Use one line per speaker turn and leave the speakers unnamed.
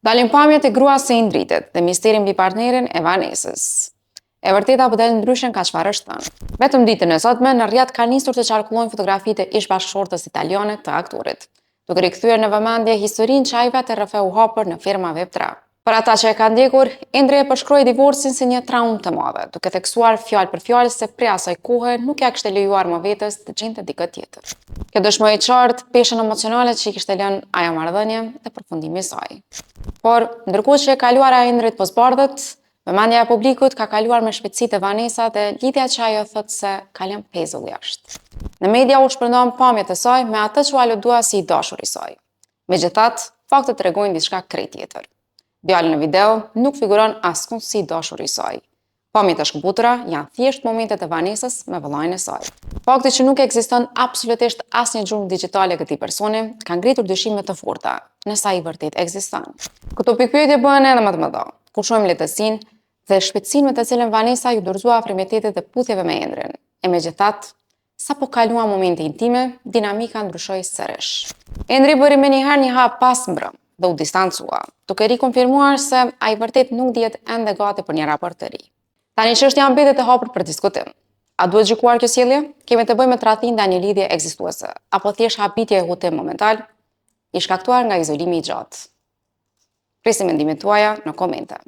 Dalin pamjet e gruas së Indritit dhe misteri mbi partnerin e Vanesës. E vërteta po del ndryshe nga çfarë është thënë. Vetëm ditën e sotme në rrjet ka nisur të qarkullojnë fotografitë e ish-bashkëshortës italiane të aktorit, duke rikthyer në vëmendje historinë që ai vetë rrëfeu hapur në firma Web3. Për ata që e kanë ndjekur, Indri e përshkroi divorcin si një traumë të madhe, duke theksuar fjalë për fjalë se prej asaj kohe nuk ja kishte lejuar më vetes të gjente dikë tjetër. Kjo dëshmoi qartë peshën emocionale që i kishte lënë ajo marrëdhënie dhe përfundimi i saj. Por, ndërkohë që e kaluara e Indrit po zbardhet, vëmendja e publikut ka kaluar me shpejtësitë e Vanesa dhe lidhja që ajo thotë se ka lënë pezull jashtë. Në media u shpërndan pamjet e saj me atë që u aludua si i dashur i saj. Megjithatë, faktet tregojnë diçka krejt tjetër. Djali në video nuk figuron askund si i dashur i saj. Pamjet e shkëputura janë thjesht momentet e Vanesës me vëllain e saj. Fakti që nuk ekziston absolutisht asnjë gjurmë digjitale këtij personi ka ngritur dyshime të forta nëse ai vërtet ekziston. Këto pikpyetje bëhen edhe më të mëdha, kur shohim lehtësinë dhe shpejtësinë me të cilën Vanesa ju dorëzua premtitetet e puthjeve me Indrin. E megjithatë, sapo kaluan momente intime, dinamika ndryshoi sërish. Indri bëri menjëherë një hap pas mbrëm dhe u distancua, duke rikonfirmuar se ai vërtet nuk dihet ende gati për një raport të ri. Tani çështja mbetet e hapur për diskutim. A duhet gjykuar kjo sjellje? Kemi të bëjmë me tradhtinë ndaj një lidhje ekzistuese, apo thjesht habitje e hutim momental, i shkaktuar nga izolimi i gjatë? Presim mendimet tuaja në komente.